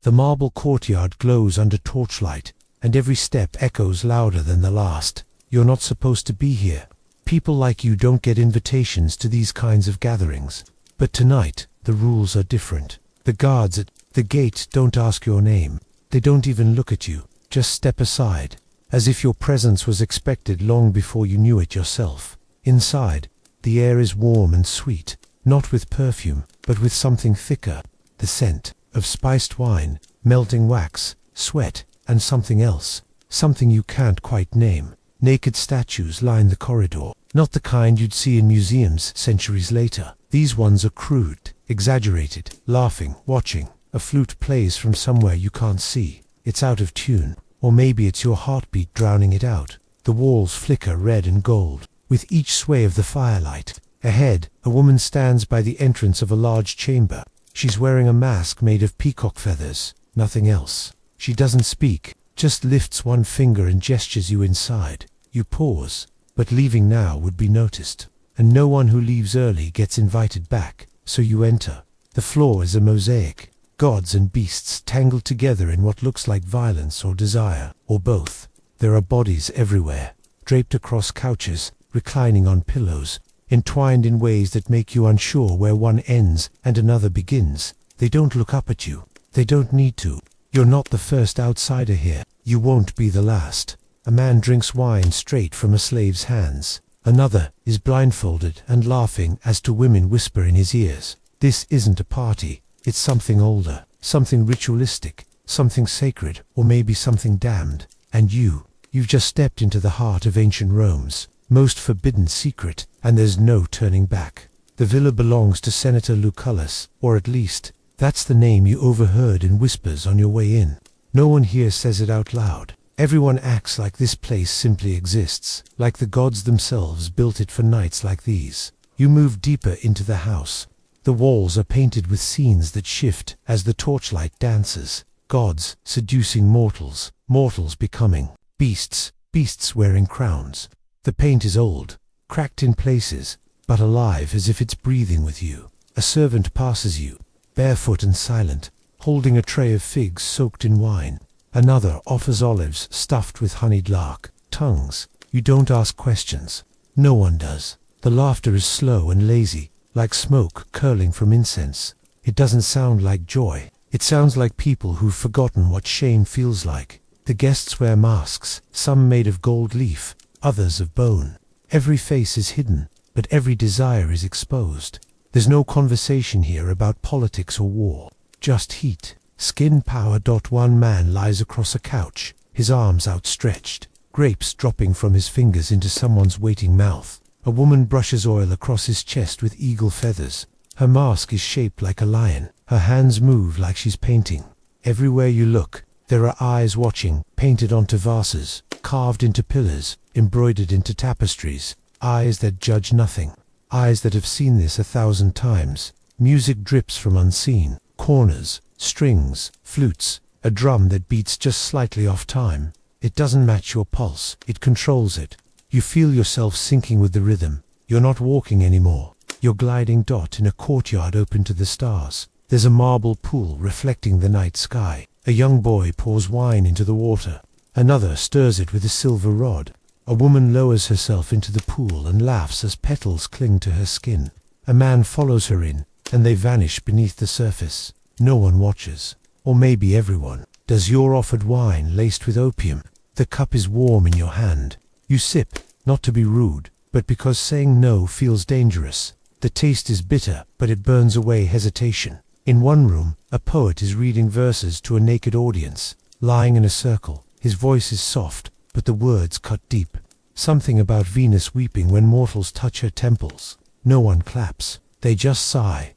The marble courtyard glows under torchlight, and every step echoes louder than the last. You're not supposed to be here. People like you don't get invitations to these kinds of gatherings. But tonight, the rules are different. The guards at the gate don't ask your name. They don't even look at you. Just step aside, as if your presence was expected long before you knew it yourself. Inside, the air is warm and sweet, not with perfume, but with something thicker. The scent of spiced wine, melting wax, sweat, and something else. Something you can't quite name. Naked statues line the corridor. Not the kind you'd see in museums centuries later. These ones are crude, exaggerated, laughing, watching. A flute plays from somewhere you can't see. It's out of tune, or maybe it's your heartbeat drowning it out. The walls flicker red and gold, with each sway of the firelight. Ahead, a woman stands by the entrance of a large chamber. She's wearing a mask made of peacock feathers, nothing else. She doesn't speak, just lifts one finger and gestures you inside. You pause, but leaving now would be noticed. And no one who leaves early gets invited back, so you enter. The floor is a mosaic. Gods and beasts tangled together in what looks like violence or desire, or both. There are bodies everywhere, draped across couches, reclining on pillows, entwined in ways that make you unsure where one ends and another begins. They don't look up at you. They don't need to. You're not the first outsider here. You won't be the last. A man drinks wine straight from a slave's hands. Another is blindfolded and laughing as two women whisper in his ears. This isn't a party. It's something older, something ritualistic, something sacred, or maybe something damned. And you've just stepped into the heart of ancient Rome's most forbidden secret, and there's no turning back. The villa belongs to Senator Lucullus, or at least, that's the name you overheard in whispers on your way in. No one here says it out loud. Everyone acts like this place simply exists, like the gods themselves built it for nights like these. You move deeper into the house. The walls are painted with scenes that shift as the torchlight dances. Gods seducing mortals, mortals becoming beasts, beasts wearing crowns. The paint is old, cracked in places, but alive as if it's breathing with you. A servant passes you, barefoot and silent, holding a tray of figs soaked in wine. Another offers olives stuffed with honeyed lark. Tongues. You don't ask questions. No one does. The laughter is slow and lazy, like smoke curling from incense. It doesn't sound like joy. It sounds like people who've forgotten what shame feels like. The guests wear masks, some made of gold leaf, others of bone. Every face is hidden, but every desire is exposed. There's no conversation here about politics or war, just heat. Skin power. One man lies across a couch, his arms outstretched, grapes dropping from his fingers into someone's waiting mouth. A woman brushes oil across his chest with eagle feathers. Her mask is shaped like a lion. Her hands move like she's painting. Everywhere you look, there are eyes watching, painted onto vases, carved into pillars, embroidered into tapestries. Eyes that judge nothing. Eyes that have seen this 1,000 times. Music drips from unseen corners, strings, flutes, a drum that beats just slightly off time. It doesn't match your pulse, it controls it. You feel yourself sinking with the rhythm. You're not walking anymore. You're gliding. In a courtyard open to the stars. There's a marble pool reflecting the night sky. A young boy pours wine into the water. Another stirs it with a silver rod. A woman lowers herself into the pool and laughs as petals cling to her skin. A man follows her in, and they vanish beneath the surface. No one watches. Or maybe everyone does. You're offered wine laced with opium. The cup is warm in your hand. You sip, not to be rude, but because saying no feels dangerous. The taste is bitter, but it burns away hesitation. In one room, a poet is reading verses to a naked audience, lying in a circle. His voice is soft, but the words cut deep. Something about Venus weeping when mortals touch her temples. No one claps. They just sigh.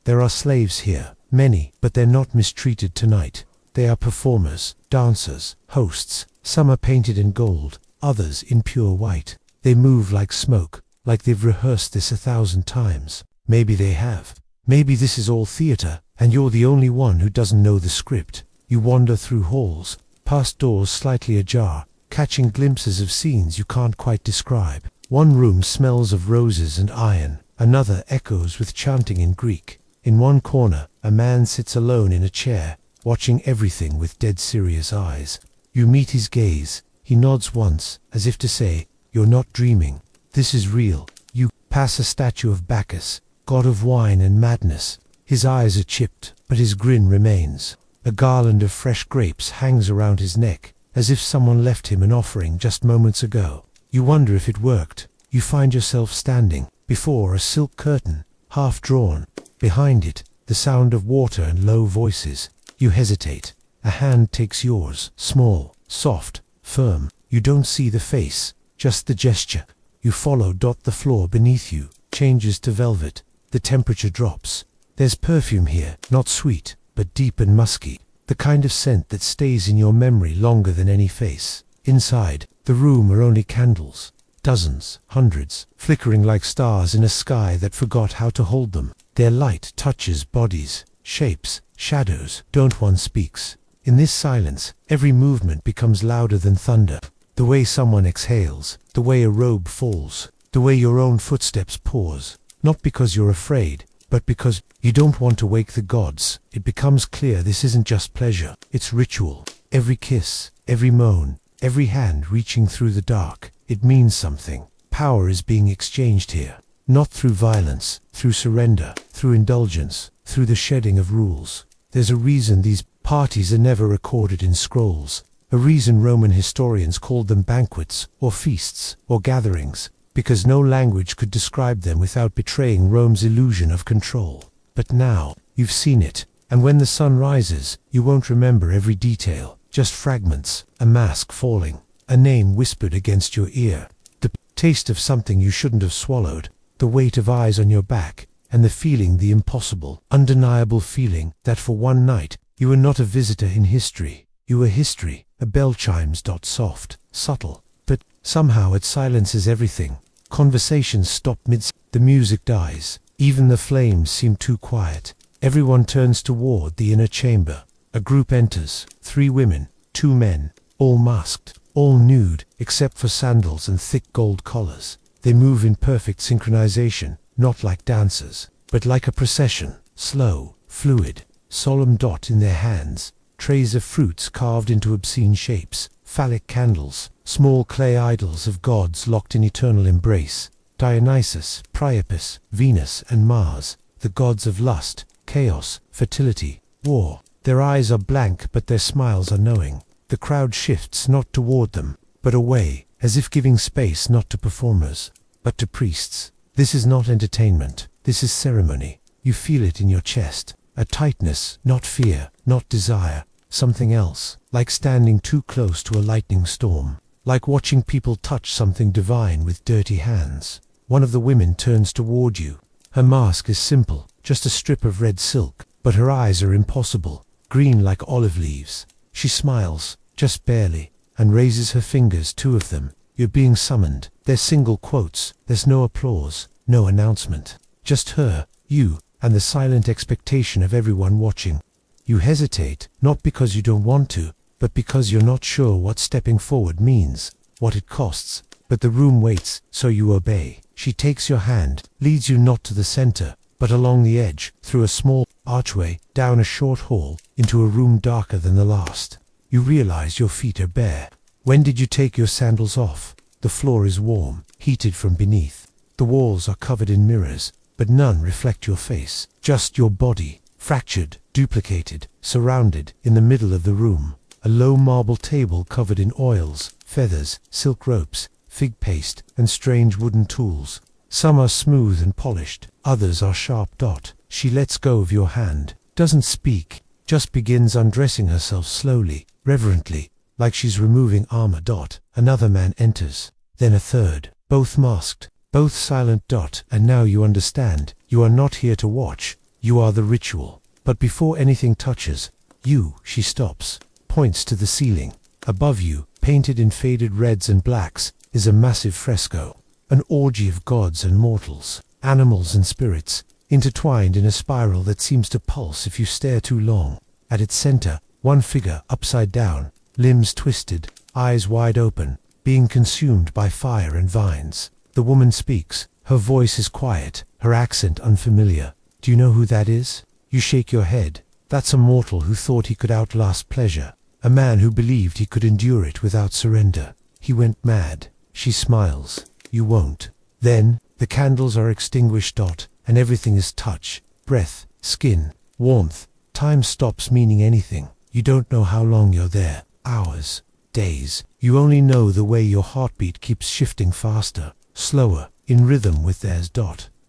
There are slaves here, many, but they're not mistreated tonight. They are performers, dancers, hosts. Some are painted in gold, others in pure white. They move like smoke, like they've rehearsed this 1,000 times. Maybe they have. Maybe this is all theater, and you're the only one who doesn't know the script. You wander through halls, past doors slightly ajar, catching glimpses of scenes you can't quite describe. One room smells of roses and iron, another echoes with chanting in Greek. In one corner, a man sits alone in a chair, watching everything with dead serious eyes. You meet his gaze. He nods once, as if to say, "You're not dreaming. This is real." You pass a statue of Bacchus, god of wine and madness. His eyes are chipped, but his grin remains. A garland of fresh grapes hangs around his neck, as if someone left him an offering just moments ago. You wonder if it worked. You find yourself standing before a silk curtain, half drawn. Behind it, the sound of water and low voices. You hesitate. A hand takes yours, small, soft, firm. You don't see the face, just the gesture. You follow. The floor beneath you changes to velvet. The temperature drops. There's perfume here, not sweet, but deep and musky. The kind of scent that stays in your memory longer than any face. Inside the room are only candles. Dozens, hundreds, flickering like stars in a sky that forgot how to hold them. Their light touches bodies, shapes, shadows. One speaks. In this silence, every movement becomes louder than thunder. The way someone exhales, the way a robe falls, the way your own footsteps pause. Not because you're afraid, but because you don't want to wake the gods. It becomes clear this isn't just pleasure, it's ritual. Every kiss, every moan, every hand reaching through the dark, it means something. Power is being exchanged here. Not through violence, through surrender, through indulgence, through the shedding of rules. There's a reason these parties are never recorded in scrolls. A reason Roman historians called them banquets, or feasts, or gatherings, because no language could describe them without betraying Rome's illusion of control. But now, you've seen it, and when the sun rises, you won't remember every detail, just fragments, a mask falling, a name whispered against your ear, the taste of something you shouldn't have swallowed, the weight of eyes on your back, and the feeling, the impossible, undeniable feeling, that for one night, you were not a visitor in history. You were history. A bell chimes. Soft, subtle, but somehow it silences everything. Conversations stop mid. The music dies. Even the flames seem too quiet. Everyone turns toward the inner chamber. A group enters. 3 women, 2 men, all masked, all nude, except for sandals and thick gold collars. They move in perfect synchronization, not like dancers, but like a procession, slow, fluid, solemn. In their hands, trays of fruits carved into obscene shapes, phallic candles, small clay idols of gods locked in eternal embrace. Dionysus, Priapus, Venus and Mars, the gods of lust, chaos, fertility, war. Their eyes are blank, but their smiles are knowing. The crowd shifts not toward them, but away, as if giving space not to performers, but to priests. This is not entertainment, this is ceremony. You feel it in your chest. A tightness, not fear, not desire, something else, like standing too close to a lightning storm, like watching people touch something divine with dirty hands. One of the women turns toward you. Her mask is simple, just a strip of red silk, but her eyes are impossible, green like olive leaves. She smiles, just barely, and raises her fingers, 2 of them. You're being summoned. They're single quotes. There's no applause, no announcement. Just her, you, and the silent expectation of everyone watching. You hesitate, not because you don't want to, but because you're not sure what stepping forward means, what it costs. But the room waits, so you obey. She takes your hand, leads you not to the center, but along the edge, through a small archway, down a short hall, into a room darker than the last. You realize your feet are bare. When did you take your sandals off? The floor is warm, heated from beneath. The walls are covered in mirrors, but none reflect your face, just your body, fractured, duplicated, surrounded. In the middle of the room, a low marble table covered in oils, feathers, silk ropes, fig paste, and strange wooden tools. Some are smooth and polished, others are sharp. She lets go of your hand, doesn't speak, just begins undressing herself slowly, reverently, like she's removing armor. Another man enters, then a third, both masked, both silent. And now you understand, you are not here to watch, you are the ritual. But before anything touches you, she stops, points to the ceiling. Above you, painted in faded reds and blacks, is a massive fresco, an orgy of gods and mortals, animals and spirits, intertwined in a spiral that seems to pulse if you stare too long. At its center, one figure, upside down, limbs twisted, eyes wide open, being consumed by fire and vines. The woman speaks. Her voice is quiet, her accent unfamiliar. Do you know who that is? You shake your head. That's a mortal who thought he could outlast pleasure, a man who believed he could endure it without surrender. He went mad. She smiles. You won't. Then, the candles are extinguished. And everything is touch, breath, skin, warmth. Time stops meaning anything. You don't know how long you're there. Hours, days. You only know the way your heartbeat keeps shifting faster, slower, in rhythm with theirs.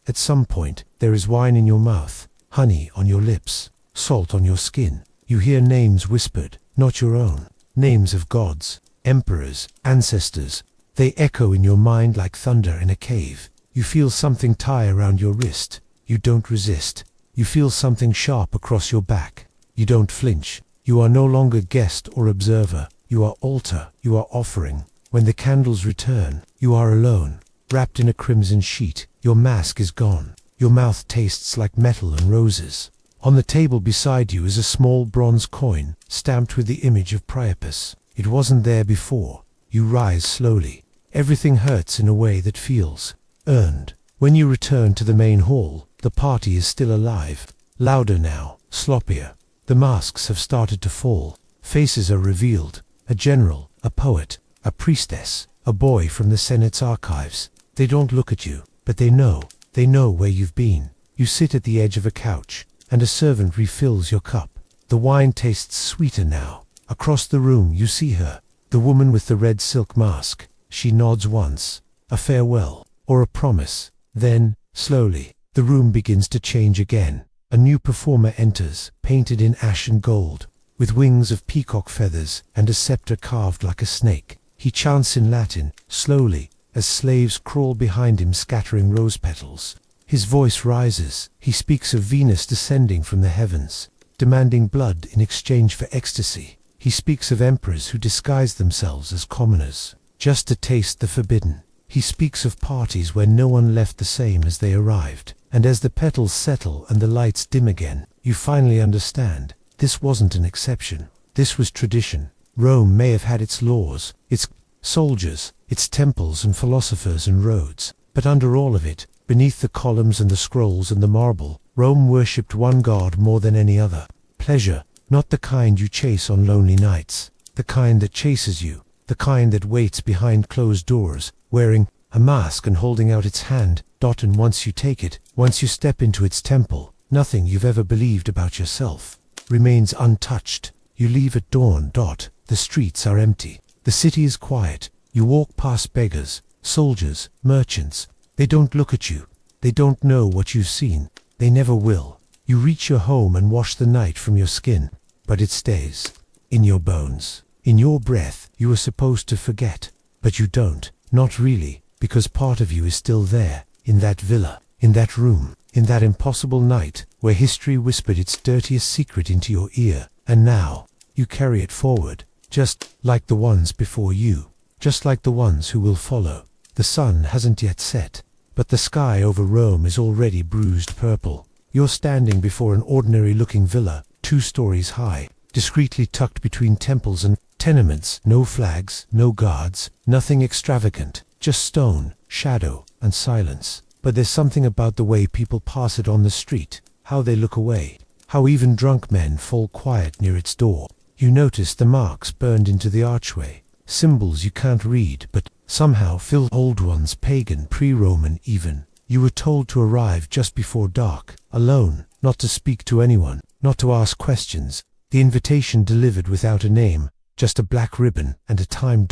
At some point, there is wine in your mouth, honey on your lips, salt on your skin. You hear names whispered, not your own. Names of gods, emperors, ancestors. They echo in your mind like thunder in a cave. You feel something tie around your wrist. You don't resist. You feel something sharp across your back. You don't flinch. You are no longer guest or observer. You are altar. You are offering. When the candles return, you are alone, wrapped in a crimson sheet. Your mask is gone. Your mouth tastes like metal and roses. On the table beside you is a small bronze coin, stamped with the image of Priapus. It wasn't there before. You rise slowly. Everything hurts in a way that feels earned. When you return to the main hall, the party is still alive. Louder now, sloppier. The masks have started to fall. Faces are revealed. A general, a poet, a priestess, a boy from the Senate's archives. They don't look at you, but they know. They know where you've been. You sit at the edge of a couch, and a servant refills your cup. The wine tastes sweeter now. Across the room you see her, the woman with the red silk mask. She nods once, a farewell, or a promise. Then, slowly, the room begins to change again. A new performer enters, painted in ash and gold, with wings of peacock feathers and a scepter carved like a snake. He chants in Latin, slowly, as slaves crawl behind him scattering rose petals. His voice rises. He speaks of Venus descending from the heavens, demanding blood in exchange for ecstasy. He speaks of emperors who disguise themselves as commoners, just to taste the forbidden. He speaks of parties where no one left the same as they arrived. And as the petals settle and the lights dim again, you finally understand. This wasn't an exception. This was tradition. Rome may have had its laws, its soldiers, its temples and philosophers and roads, but under all of it, beneath the columns and the scrolls and the marble, Rome worshipped one god more than any other. Pleasure, not the kind you chase on lonely nights, the kind that chases you, the kind that waits behind closed doors, wearing a mask and holding out its hand. And once you take it, once you step into its temple, nothing you've ever believed about yourself remains untouched. You leave at dawn. The streets are empty. The city is quiet. You walk past beggars, soldiers, merchants. They don't look at you. They don't know what you've seen. They never will. You reach your home and wash the night from your skin, but it stays in your bones, in your breath. You are supposed to forget, but you don't, not really, because part of you is still there, in that villa, in that room, in that impossible night where history whispered its dirtiest secret into your ear. And now, you carry it forward, just like the ones before you, just like the ones who will follow. The sun hasn't yet set, but the sky over Rome is already bruised purple. You're standing before an ordinary-looking villa, 2 stories high, discreetly tucked between temples and tenements. No flags, no guards, nothing extravagant, just stone, shadow, and silence. But there's something about the way people pass it on the street, how they look away, how even drunk men fall quiet near its door. You notice the marks burned into the archway, symbols you can't read, but somehow feel old ones, pagan, pre-Roman even. You were told to arrive just before dark, alone, not to speak to anyone, not to ask questions. The invitation delivered without a name, just a black ribbon and a time.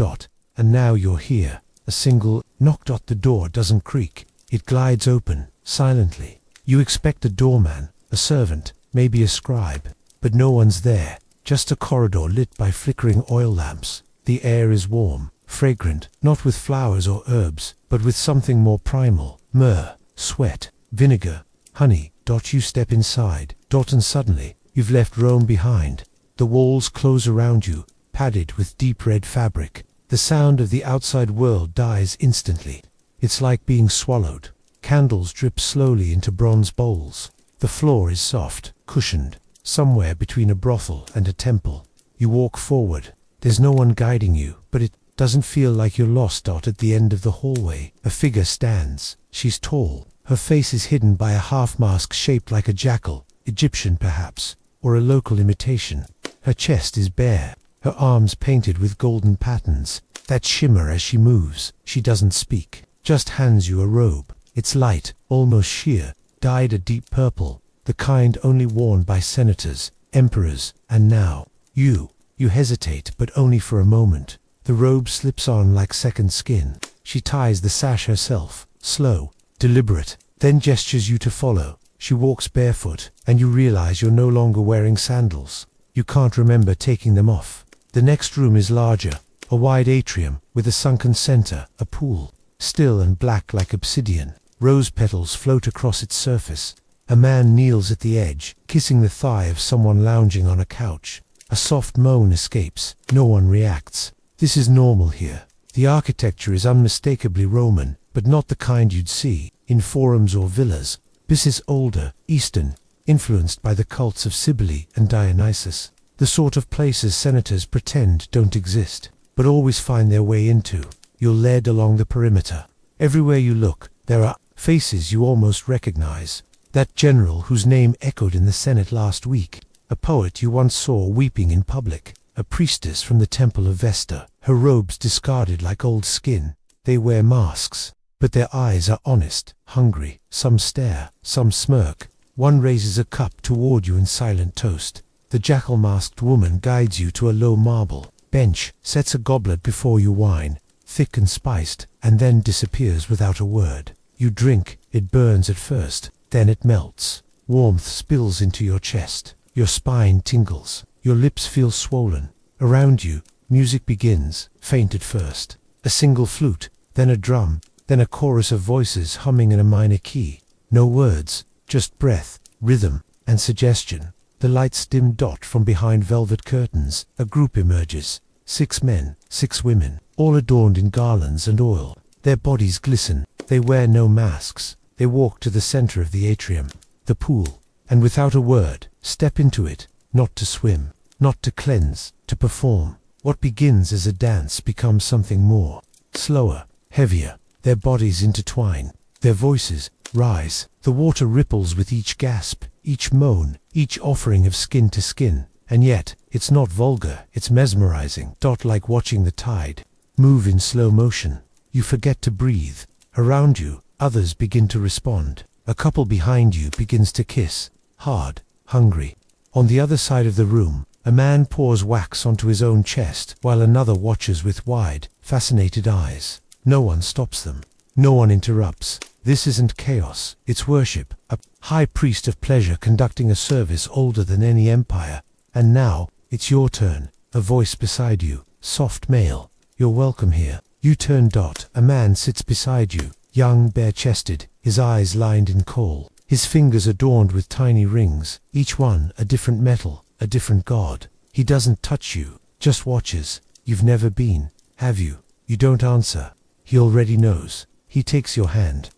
And now you're here. A single knock. The door doesn't creak. It glides open, silently. You expect a doorman, a servant, maybe a scribe, but no one's there. Just a corridor lit by flickering oil lamps. The air is warm, fragrant, not with flowers or herbs, but with something more primal. Myrrh, sweat, vinegar, honey. You step inside. And suddenly, you've left Rome behind. The walls close around you, padded with deep red fabric. The sound of the outside world dies instantly. It's like being swallowed. Candles drip slowly into bronze bowls. The floor is soft, cushioned, somewhere between a brothel and a temple. You walk forward. There's no one guiding you, but it doesn't feel like you're lost. At the end of the hallway, a figure stands. She's tall. Her face is hidden by a half-mask shaped like a jackal, Egyptian perhaps. or a local imitation. Her chest is bare, her arms painted with golden patterns that shimmer as she moves. She doesn't speak, just hands you a robe. It's light, almost sheer, dyed a deep purple, the kind only worn by senators, emperors, and now, you hesitate, but only for a moment. The robe slips on like second skin. She ties the sash herself, slow, deliberate, then gestures you to follow. She walks barefoot, and you realize you're no longer wearing sandals. You can't remember taking them off. The next room is larger, a wide atrium with a sunken center, a pool, still and black like obsidian. Rose petals float across its surface. A man kneels at the edge, kissing the thigh of someone lounging on a couch. A soft moan escapes. No one reacts. This is normal here. The architecture is unmistakably Roman, but not the kind you'd see in forums or villas. This is older, Eastern, influenced by the cults of Cybele and Dionysus. The sort of places senators pretend don't exist, but always find their way into. You're led along the perimeter. Everywhere you look, there are faces you almost recognize. That general whose name echoed in the Senate last week. A poet you once saw weeping in public. A priestess from the temple of Vesta, her robes discarded like old skin. They wear masks, but their eyes are honest, hungry. Some stare, some smirk. One raises a cup toward you in silent toast. The jackal-masked woman guides you to a low marble bench, sets a goblet before you wine, thick and spiced, and then disappears without a word. You drink, it burns at first, then it melts. Warmth spills into your chest. Your spine tingles. Your lips feel swollen. Around you, music begins, faint at first. A single flute, then a drum, then a chorus of voices humming in a minor key. No words, just breath, rhythm, and suggestion. The lights dim dot from behind velvet curtains. A group emerges. 6 men, 6 women, all adorned in garlands and oil. Their bodies glisten. They wear no masks. They walk to the center of the atrium, the pool, and without a word, step into it, not to swim, not to cleanse, to perform. What begins as a dance becomes something more, slower, heavier. Their bodies intertwine, their voices rise. The water ripples with each gasp, each moan, each offering of skin to skin. And yet, it's not vulgar, it's mesmerizing. Like watching the tide move in slow motion. You forget to breathe. Around you, others begin to respond. A couple behind you begins to kiss, hard, hungry. On the other side of the room, a man pours wax onto his own chest, while another watches with wide, fascinated eyes. No one stops them. No one interrupts. This isn't chaos, it's worship. A high priest of pleasure conducting a service older than any empire. And now, it's your turn. A voice beside you, soft male. You're welcome here. You turn. A man sits beside you, young, bare-chested, his eyes lined in kohl. His fingers adorned with tiny rings, each one a different metal, a different god. He doesn't touch you, just watches. You've never been, have you? You don't answer. He already knows. He takes your hand.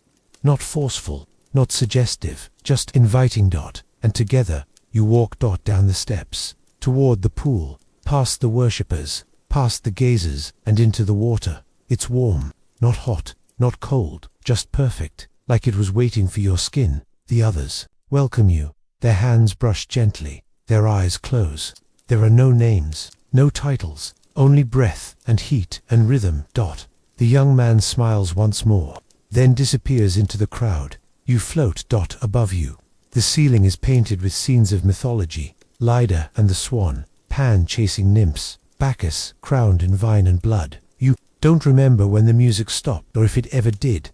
Not forceful, not suggestive, just inviting. And together, you walk. Down the steps, toward the pool, past the worshippers, past the gazers, and into the water. It's warm, not hot, not cold, just perfect, like it was waiting for your skin. The others welcome you. Their hands brush gently, their eyes close. There are no names, no titles, only breath and heat and rhythm. The young man smiles once more, then disappears into the crowd. You float. Above you. The ceiling is painted with scenes of mythology. Leda and the swan, Pan chasing nymphs, Bacchus crowned in vine and blood. You don't remember when the music stopped or if it ever did.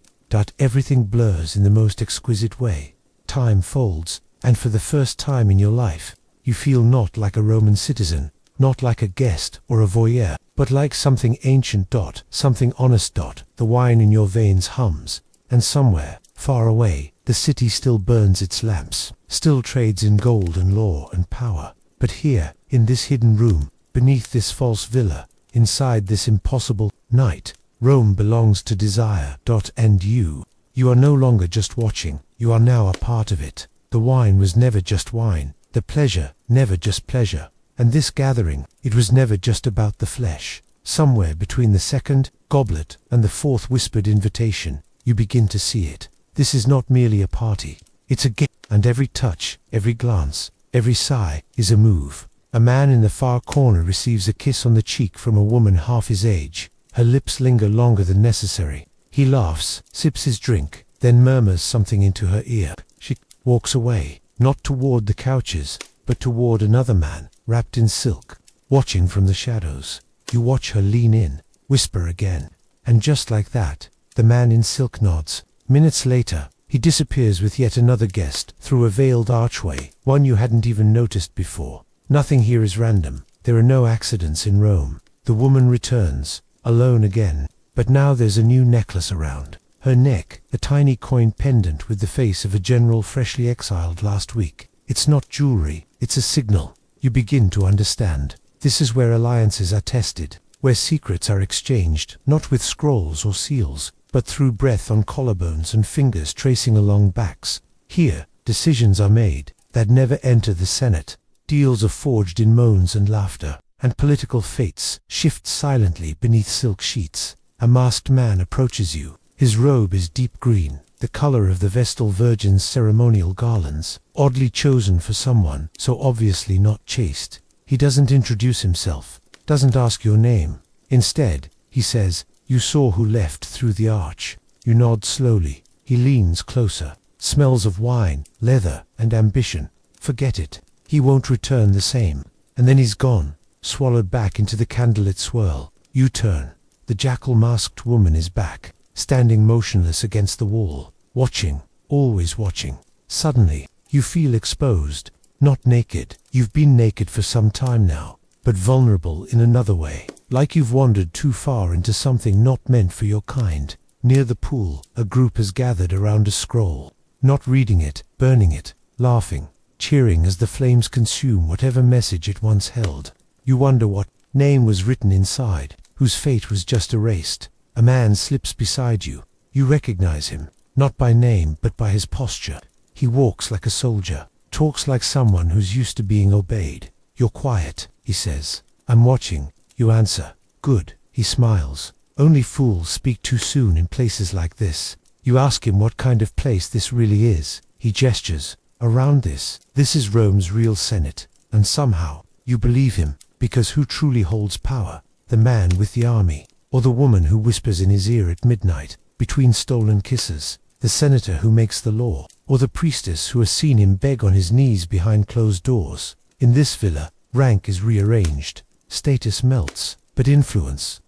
Everything blurs in the most exquisite way. Time folds, and for the first time in your life, you feel not like a Roman citizen, not like a guest or a voyeur, but like something ancient. Something honest. The wine in your veins hums, and somewhere, far away, the city still burns its lamps, still trades in gold and law and power. But here, in this hidden room, beneath this false villa, inside this impossible night, Rome belongs to desire. And you are no longer just watching, you are now a part of it. The wine was never just wine, the pleasure, never just pleasure. And this gathering, it was never just about the flesh. Somewhere between the second goblet and the fourth whispered invitation, you begin to see it. This is not merely a party, it's a game, and every touch, every glance, Every sigh is a move. A man in the far corner receives a kiss on the cheek from a woman half his age. Her lips linger longer than necessary. He laughs, sips his drink, then murmurs something into her ear. She walks away, not toward the couches, but toward another man, wrapped in silk, watching from the shadows. You watch her lean in, whisper again. And just like that, the man in silk nods. Minutes later, he disappears with yet another guest, through a veiled archway, one you hadn't even noticed before. Nothing here is random. There are no accidents in Rome. The woman returns, alone again, but now there's a new necklace around her neck, a tiny coin pendant with the face of a general freshly exiled last week. It's not jewelry, it's a signal. You begin to understand. This is where alliances are tested, where secrets are exchanged, not with scrolls or seals, but through breath on collarbones and fingers tracing along backs. Here, decisions are made that never enter the Senate. Deals are forged in moans and laughter, and political fates shift silently beneath silk sheets. A masked man approaches you. His robe is deep green, the color of the Vestal Virgin's ceremonial garlands, oddly chosen for someone so obviously not chaste. He doesn't introduce himself, doesn't ask your name. Instead, he says, "You saw who left through the arch." You nod slowly. He leans closer. Smells of wine, leather, and ambition. Forget it. He won't return the same. And then he's gone, swallowed back into the candlelit swirl. You turn. The jackal-masked woman is back, standing motionless against the wall, watching, always watching. Suddenly, you feel exposed. Not naked. You've been naked for some time now, but vulnerable in another way. Like you've wandered too far into something not meant for your kind. Near the pool, a group has gathered around a scroll. Not reading it, burning it, laughing, cheering as the flames consume whatever message it once held. You wonder what name was written inside, whose fate was just erased. A man slips beside you. You recognize him, not by name but by his posture. He walks like a soldier, talks like someone who's used to being obeyed. "You're quiet," he says. "I'm watching." You answer. "Good." He smiles. Only fools speak too soon in places like this. You ask him what kind of place this really is. He gestures. "Around this. This is Rome's real Senate." And somehow, you believe him, because who truly holds power? The man with the army, or the woman who whispers in his ear at midnight, between stolen kisses? The senator who makes the law, or the priestess who has seen him beg on his knees behind closed doors? In this villa, rank is rearranged. Status melts, but influence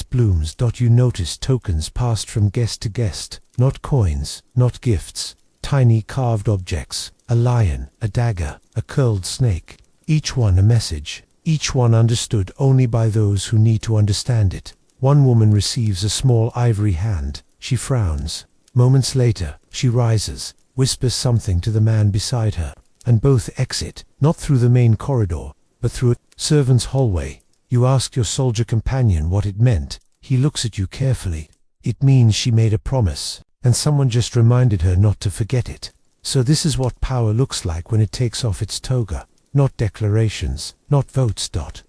blooms. You notice tokens passed from guest to guest, not coins, not gifts. Tiny carved objects, a lion, a dagger, a curled snake, each one a message, each one understood only by those who need to understand it. One woman receives a small ivory hand. She frowns. Moments later, she rises, whispers something to the man beside her, and both exit, not through the main corridor, but through a servant's hallway. You ask your soldier companion what it meant. He looks at you carefully. It means she made a promise, and someone just reminded her not to forget it. So this is what power looks like when it takes off its toga. Not declarations, not votes.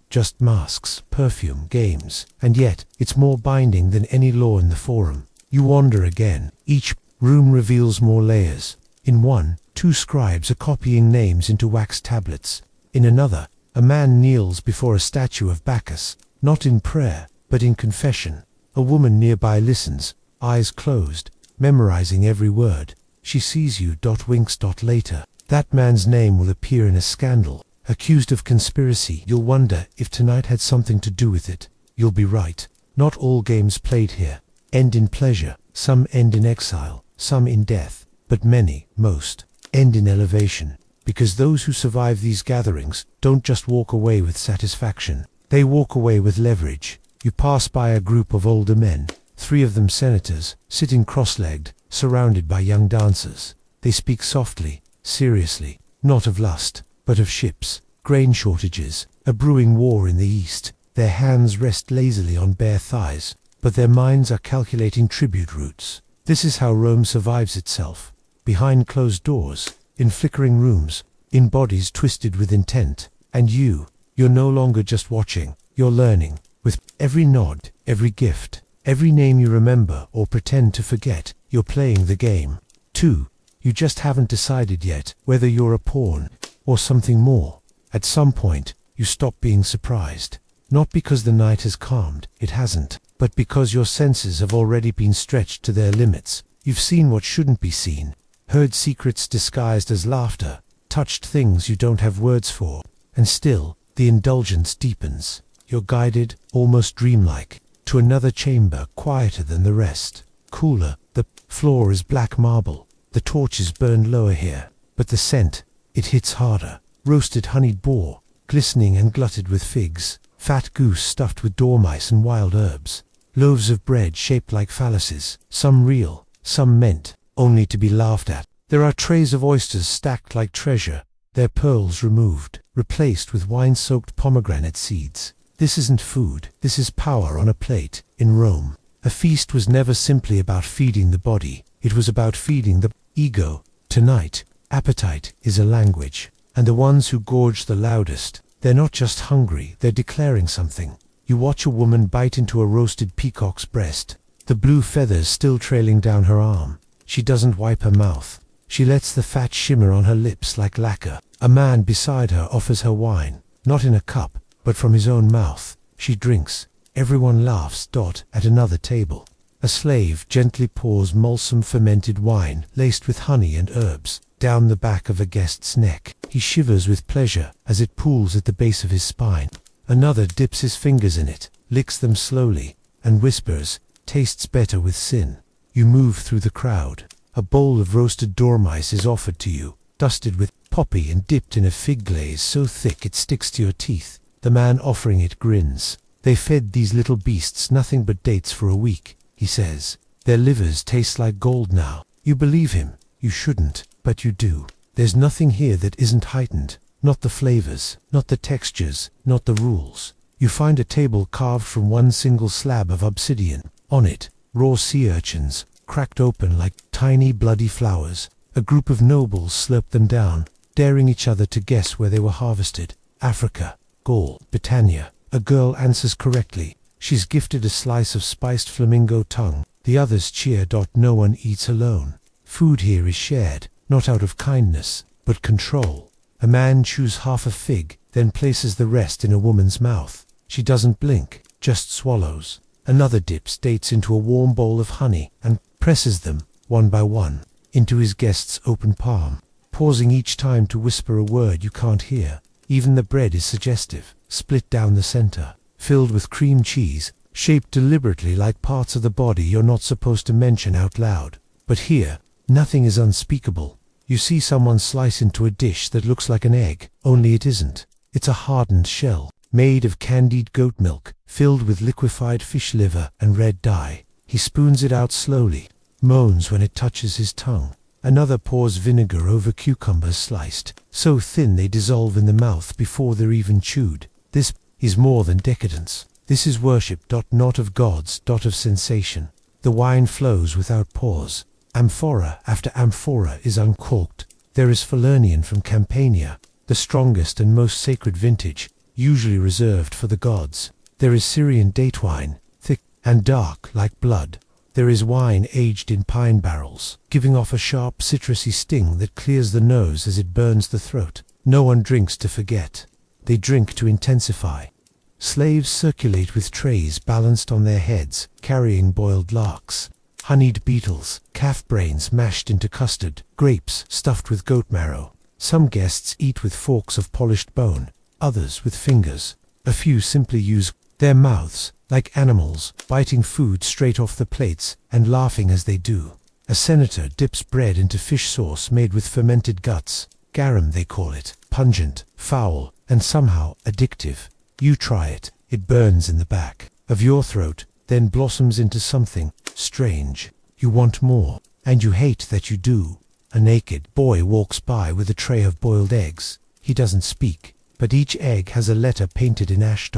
Just masks, perfume, games. And yet, it's more binding than any law in the forum. You wander again. Each room reveals more layers. In one, 2 scribes are copying names into wax tablets. In another, a man kneels before a statue of Bacchus, not in prayer, but in confession. A woman nearby listens, eyes closed, memorizing every word. She sees you. Winks. Later, that man's name will appear in a scandal, accused of conspiracy. You'll wonder if tonight had something to do with it. You'll be right. Not all games played here end in pleasure. Some end in exile, some in death, but many, most, end in elevation. Because those who survive these gatherings don't just walk away with satisfaction. They walk away with leverage. You pass by a group of older men, 3 of them senators, sitting cross-legged, surrounded by young dancers. They speak softly, seriously, not of lust, but of ships, grain shortages, a brewing war in the east. Their hands rest lazily on bare thighs, but their minds are calculating tribute routes. This is how Rome survives itself. Behind closed doors, in flickering rooms, in bodies twisted with intent. And you're no longer just watching, you're learning. With every nod, every gift, every name you remember or pretend to forget, you're playing the game. 2. You just haven't decided yet whether you're a pawn or something more. At some point, you stop being surprised. Not because the night has calmed, it hasn't, but because your senses have already been stretched to their limits. You've seen what shouldn't be seen, heard secrets disguised as laughter, touched things you don't have words for, and still, the indulgence deepens. You're guided, almost dreamlike, to another chamber quieter than the rest, cooler. The floor is black marble, the torches burn lower here, but the scent, it hits harder. Roasted honeyed boar, glistening and glutted with figs, fat goose stuffed with dormice and wild herbs, loaves of bread shaped like phalluses, some real, some meant only to be laughed at. There are trays of oysters stacked like treasure, their pearls removed, replaced with wine-soaked pomegranate seeds. This isn't food, this is power on a plate. In Rome, a feast was never simply about feeding the body, it was about feeding the ego. Tonight, appetite is a language, and the ones who gorge the loudest, they're not just hungry, they're declaring something. You watch a woman bite into a roasted peacock's breast, the blue feathers still trailing down her arm. She doesn't wipe her mouth. She lets the fat shimmer on her lips like lacquer. A man beside her offers her wine, not in a cup, but from his own mouth. She drinks. Everyone laughs. At another table, a slave gently pours balsam fermented wine, laced with honey and herbs, down the back of a guest's neck. He shivers with pleasure as it pools at the base of his spine. Another dips his fingers in it, licks them slowly, and whispers, "Tastes better with sin." You move through the crowd. A bowl of roasted dormice is offered to you, dusted with poppy and dipped in a fig glaze so thick it sticks to your teeth. The man offering it grins. "They fed these little beasts nothing but dates for a week," he says. "Their livers taste like gold now." You believe him. You shouldn't, but you do. There's nothing here that isn't heightened. Not the flavors, not the textures, not the rules. You find a table carved from one single slab of obsidian. On it, raw sea urchins, cracked open like tiny bloody flowers. A group of nobles slurp them down, daring each other to guess where they were harvested. Africa, Gaul, Britannia. A girl answers correctly. She's gifted a slice of spiced flamingo tongue. The others cheer. No one eats alone. Food here is shared, not out of kindness, but control. A man chews half a fig, then places the rest in a woman's mouth. She doesn't blink, just swallows. Another dips dates into a warm bowl of honey and presses them, one by one, into his guest's open palm, pausing each time to whisper a word you can't hear. Even the bread is suggestive, split down the center, filled with cream cheese, shaped deliberately like parts of the body you're not supposed to mention out loud. But here, nothing is unspeakable. You see someone slice into a dish that looks like an egg, only it isn't. It's a hardened shell, made of candied goat milk, filled with liquefied fish liver and red dye. He spoons it out slowly, moans when it touches his tongue. Another pours vinegar over cucumbers sliced, so thin they dissolve in the mouth before they're even chewed. This is more than decadence. This is worship. Not of gods. Of sensation. The wine flows without pause. Amphora after amphora is uncorked. There is Falernian from Campania, the strongest and most sacred vintage, usually reserved for the gods. There is Syrian date wine, thick and dark like blood. There is wine aged in pine barrels, giving off a sharp citrusy sting that clears the nose as it burns the throat. No one drinks to forget. They drink to intensify. Slaves circulate with trays balanced on their heads, carrying boiled larks, honeyed beetles, calf brains mashed into custard, grapes stuffed with goat marrow. Some guests eat with forks of polished bone, others with fingers. A few simply use their mouths, like animals, biting food straight off the plates and laughing as they do. A senator dips bread into fish sauce made with fermented guts. Garum they call it, pungent, foul, and somehow addictive. You try it. It burns in the back of your throat, then blossoms into something strange. You want more, and you hate that you do. A naked boy walks by with a tray of boiled eggs. He doesn't speak, but each egg has a letter painted in ash.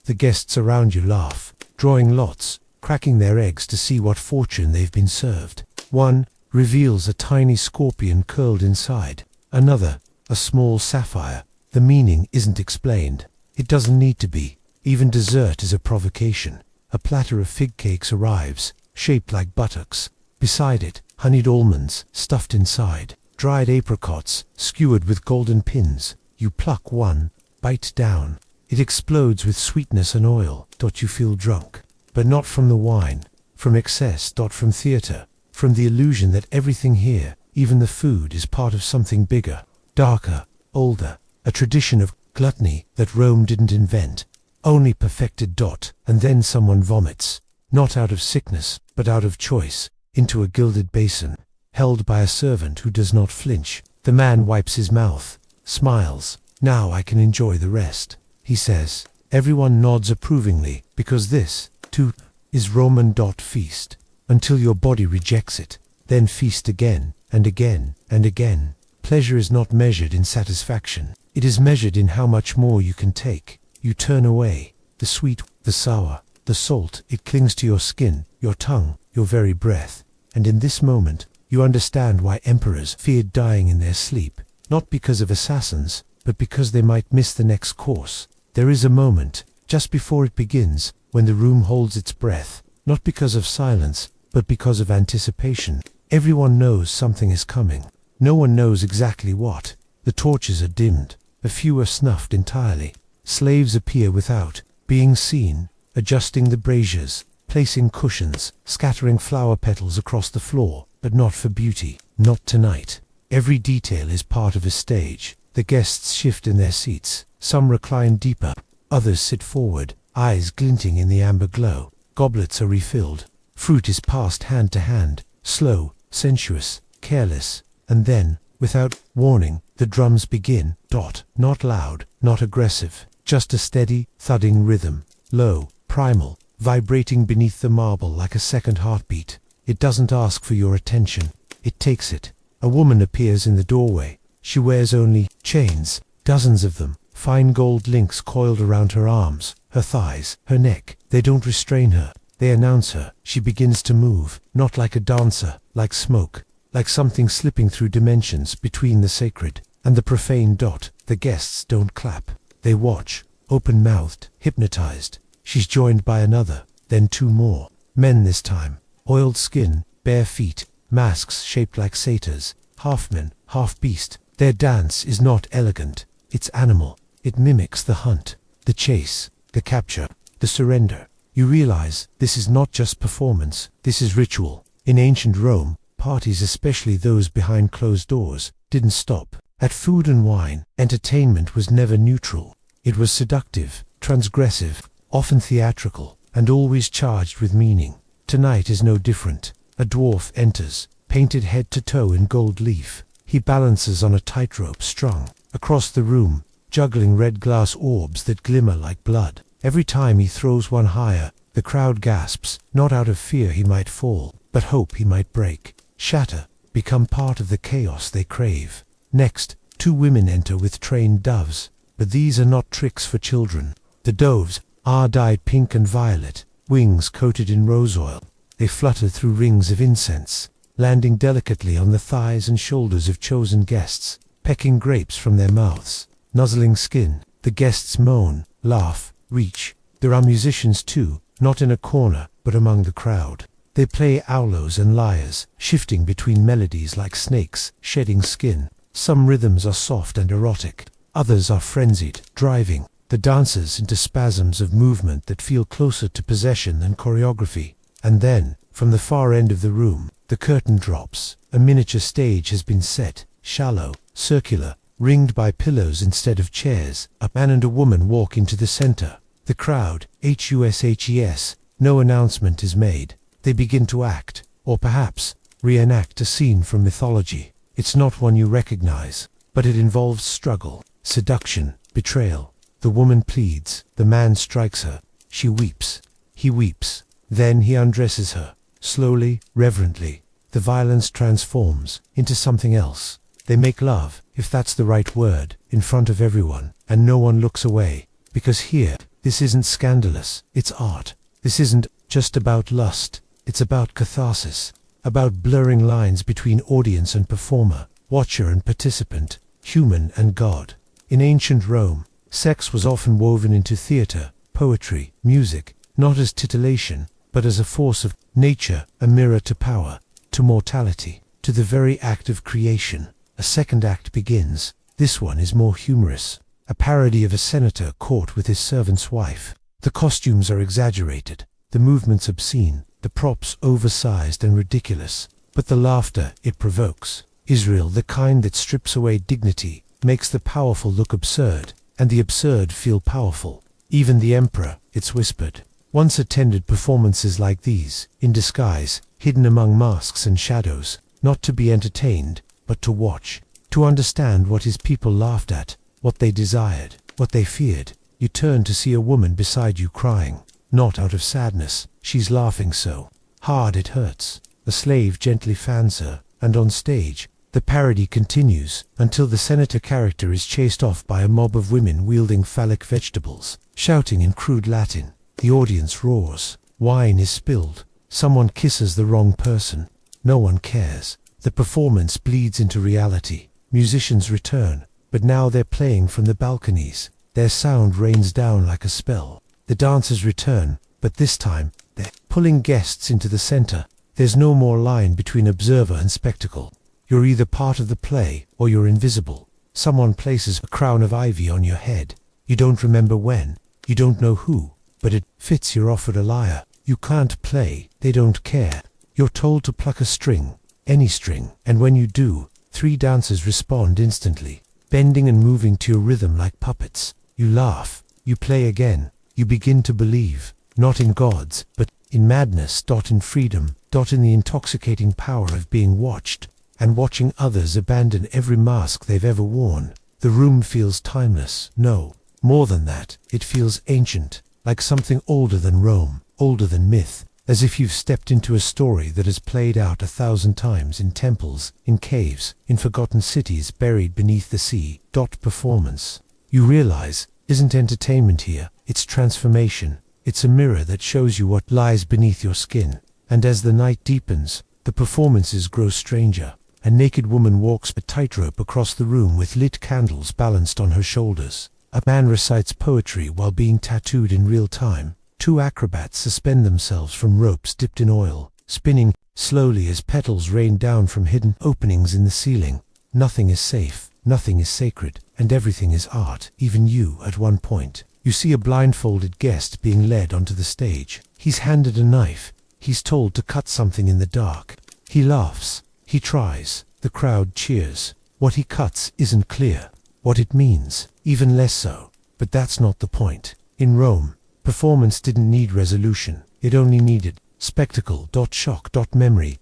The guests around you laugh, drawing lots, cracking their eggs to see what fortune they've been served. One reveals a tiny scorpion curled inside. Another, a small sapphire. The meaning isn't explained. It doesn't need to be. Even dessert is a provocation. A platter of fig cakes arrives, shaped like buttocks. Beside it, honeyed almonds, stuffed inside. dried apricots, skewered with golden pins. You pluck one, bite down. It explodes with sweetness and oil. You feel drunk. But not from the wine, from excess. From theater, from the illusion that everything here, even the food, is part of something bigger, darker, older, a tradition of gluttony that Rome didn't invent, only perfected. And then someone vomits, not out of sickness, but out of choice, into a gilded basin, held by a servant who does not flinch. The man wipes his mouth, smiles. Now I can enjoy the rest, he says. Everyone nods approvingly, because this, too, is Roman. Feast, until your body rejects it, then feast again, and again, and again. Pleasure is not measured in satisfaction. It is measured in how much more you can take. You turn away. The sweet, the sour, the salt, it clings to your skin, your tongue, your very breath. And in this moment, you understand why emperors feared dying in their sleep, not because of assassins, but because they might miss the next course. There is a moment, just before it begins, when the room holds its breath, not because of silence, but because of anticipation. Everyone knows something is coming. No one knows exactly what. The torches are dimmed. A few are snuffed entirely. Slaves appear without being seen, adjusting the braziers, placing cushions, scattering flower petals across the floor, but not for beauty. Not tonight. Every detail is part of a stage. The guests shift in their seats. Some recline deeper. Others sit forward, eyes glinting in the amber glow. Goblets are refilled. Fruit is passed hand to hand, slow, sensuous, careless. And then, without warning, the drums begin. Not loud, not aggressive, just a steady, thudding rhythm. Low, primal, vibrating beneath the marble like a second heartbeat. It doesn't ask for your attention. It takes it. A woman appears in the doorway. She wears only chains, dozens of them, fine gold links coiled around her arms, her thighs, her neck. They don't restrain her. They announce her. She begins to move, not like a dancer, like smoke, like something slipping through dimensions between the sacred and the profane. The guests don't clap. They watch, open-mouthed, hypnotized. She's joined by another, then two more. Men this time. Oiled skin, bare feet, masks shaped like satyrs, half man, half beast. Their dance is not elegant. It's animal. It mimics the hunt, the chase, the capture, the surrender. You realize this is not just performance. This is ritual. In ancient Rome, parties, especially those behind closed doors, didn't stop at food and wine. Entertainment was never neutral. It was seductive, transgressive, often theatrical, and always charged with meaning. Tonight is no different. A dwarf enters, painted head to toe in gold leaf. He balances on a tightrope strung across the room, juggling red glass orbs that glimmer like blood. Every time he throws one higher, the crowd gasps, not out of fear he might fall, but hope he might break, shatter, become part of the chaos they crave. Next, two women enter with trained doves. But these are not tricks for children. The doves are dyed pink and violet, wings coated in rose oil. They flutter through rings of incense, landing delicately on the thighs and shoulders of chosen guests, pecking grapes from their mouths, nuzzling skin. The guests moan, laugh, reach. There are musicians too, not in a corner, but among the crowd. They play aulos and lyres, shifting between melodies like snakes, shedding skin. Some rhythms are soft and erotic. Others are frenzied, driving the dancers into spasms of movement that feel closer to possession than choreography. And then, from the far end of the room, the curtain drops. A miniature stage has been set, shallow, circular, ringed by pillows instead of chairs. A man and a woman walk into the center. The crowd, HUSHES, no announcement is made. They begin to act, or perhaps reenact a scene from mythology. It's not one you recognize, but it involves struggle, seduction, betrayal. The woman pleads, the man strikes her. She weeps. He weeps. Then he undresses her. Slowly, reverently, the violence transforms into something else. They make love, if that's the right word, in front of everyone, and no one looks away. Because here, this isn't scandalous, it's art. This isn't just about lust, it's about catharsis, about blurring lines between audience and performer, watcher and participant, human and God. In ancient Rome, sex was often woven into theater, poetry, music, not as titillation, but as a force of nature, a mirror to power, to mortality, to the very act of creation. A second act begins. This one is more humorous. A parody of a senator caught with his servant's wife. The costumes are exaggerated, the movements obscene, the props oversized and ridiculous. But the laughter it provokes, Israel, the kind that strips away dignity, makes the powerful look absurd, and the absurd feel powerful. Even the emperor, it's whispered, once attended performances like these, in disguise, hidden among masks and shadows, not to be entertained, but to watch, to understand what his people laughed at, what they desired, what they feared. You turn to see a woman beside you crying, not out of sadness, she's laughing so hard it hurts. A slave gently fans her, and on stage, the parody continues, until the senator character is chased off by a mob of women wielding phallic vegetables, shouting in crude Latin. The audience roars. Wine is spilled. Someone kisses the wrong person. No one cares. The performance bleeds into reality. Musicians return, but now they're playing from the balconies. Their sound rains down like a spell. The dancers return, but this time, they're pulling guests into the center. There's no more line between observer and spectacle. You're either part of the play, or you're invisible. Someone places a crown of ivy on your head. You don't remember when. You don't know who. But it fits. You're offered a lyre. You can't play. They don't care. You're told to pluck a string. Any string. And when you do, 3 dancers respond instantly, bending and moving to your rhythm like puppets. You laugh. You play again. You begin to believe, not in gods, but in madness, in freedom, in the intoxicating power of being watched, and watching others abandon every mask they've ever worn. The room feels timeless. No, more than that, it feels ancient, like something older than Rome, older than myth, as if you've stepped into a story that has played out 1,000 times in temples, in caves, in forgotten cities buried beneath the sea. Performance. You realize, isn't entertainment here, it's transformation. It's a mirror that shows you what lies beneath your skin. And as the night deepens, the performances grow stranger. A naked woman walks a tightrope across the room with lit candles balanced on her shoulders. A man recites poetry while being tattooed in real time. 2 acrobats suspend themselves from ropes dipped in oil, spinning slowly as petals rain down from hidden openings in the ceiling. Nothing is safe, nothing is sacred, and everything is art, even you at one point. You see a blindfolded guest being led onto the stage. He's handed a knife. He's told to cut something in the dark. He laughs. He tries. The crowd cheers. What he cuts isn't clear. What it means, even less so. But that's not the point. In Rome, performance didn't need resolution. It only needed spectacle. Shock. Memory.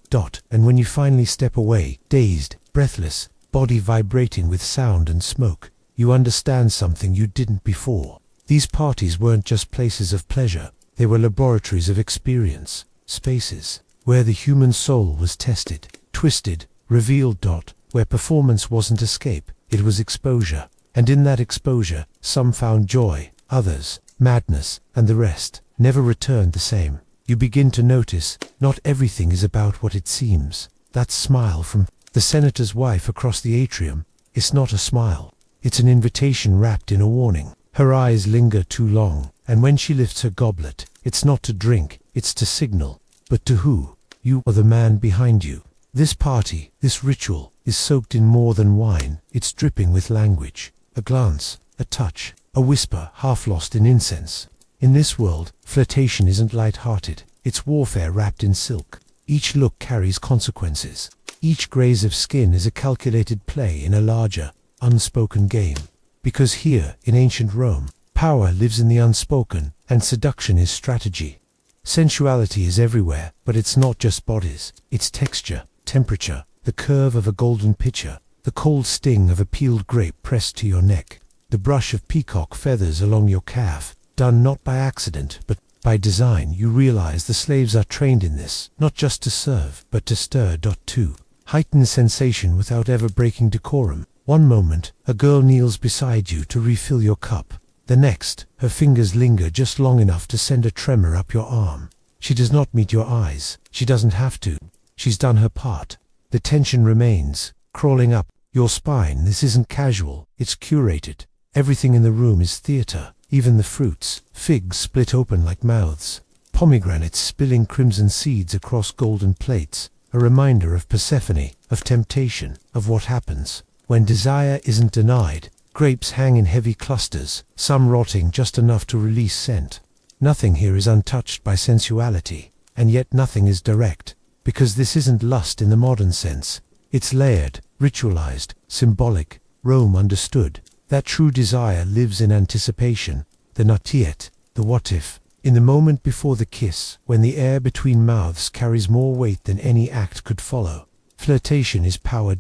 And when you finally step away, dazed, breathless, body vibrating with sound and smoke, you understand something you didn't before. These parties weren't just places of pleasure. They were laboratories of experience, spaces where the human soul was tested, twisted, revealed. Where performance wasn't escape, it was exposure. And in that exposure, some found joy, others, madness, and the rest never returned the same. You begin to notice, not everything is about what it seems. That smile from the senator's wife across the atrium, it's not a smile. It's an invitation wrapped in a warning. Her eyes linger too long, and when she lifts her goblet, it's not to drink, it's to signal. But to who? You or the man behind you? This party, this ritual, is soaked in more than wine. It's dripping with language. A glance, a touch, a whisper half lost in incense. In this world, flirtation isn't light-hearted. It's warfare wrapped in silk. Each look carries consequences. Each graze of skin is a calculated play in a larger, unspoken game. Because here, in ancient Rome, power lives in the unspoken, and seduction is strategy. Sensuality is everywhere, but it's not just bodies. It's texture, temperature, the curve of a golden pitcher, the cold sting of a peeled grape pressed to your neck, the brush of peacock feathers along your calf, done not by accident, but by design. You realize the slaves are trained in this, not just to serve, but to stir. To heighten sensation without ever breaking decorum. One moment, a girl kneels beside you to refill your cup. The next, her fingers linger just long enough to send a tremor up your arm. She does not meet your eyes. She doesn't have to. She's done her part. The tension remains, crawling up your spine. This isn't casual, it's curated. Everything in the room is theater, even the fruits. Figs split open like mouths. Pomegranates spilling crimson seeds across golden plates. a reminder of Persephone, of temptation, of what happens when desire isn't denied. Grapes hang in heavy clusters, some rotting just enough to release scent. Nothing here is untouched by sensuality, and yet nothing is direct, because this isn't lust in the modern sense. It's layered, ritualized, symbolic. Rome understood that true desire lives in anticipation, the not yet, the what if, in the moment before the kiss, when the air between mouths carries more weight than any act could follow. Flirtation is power.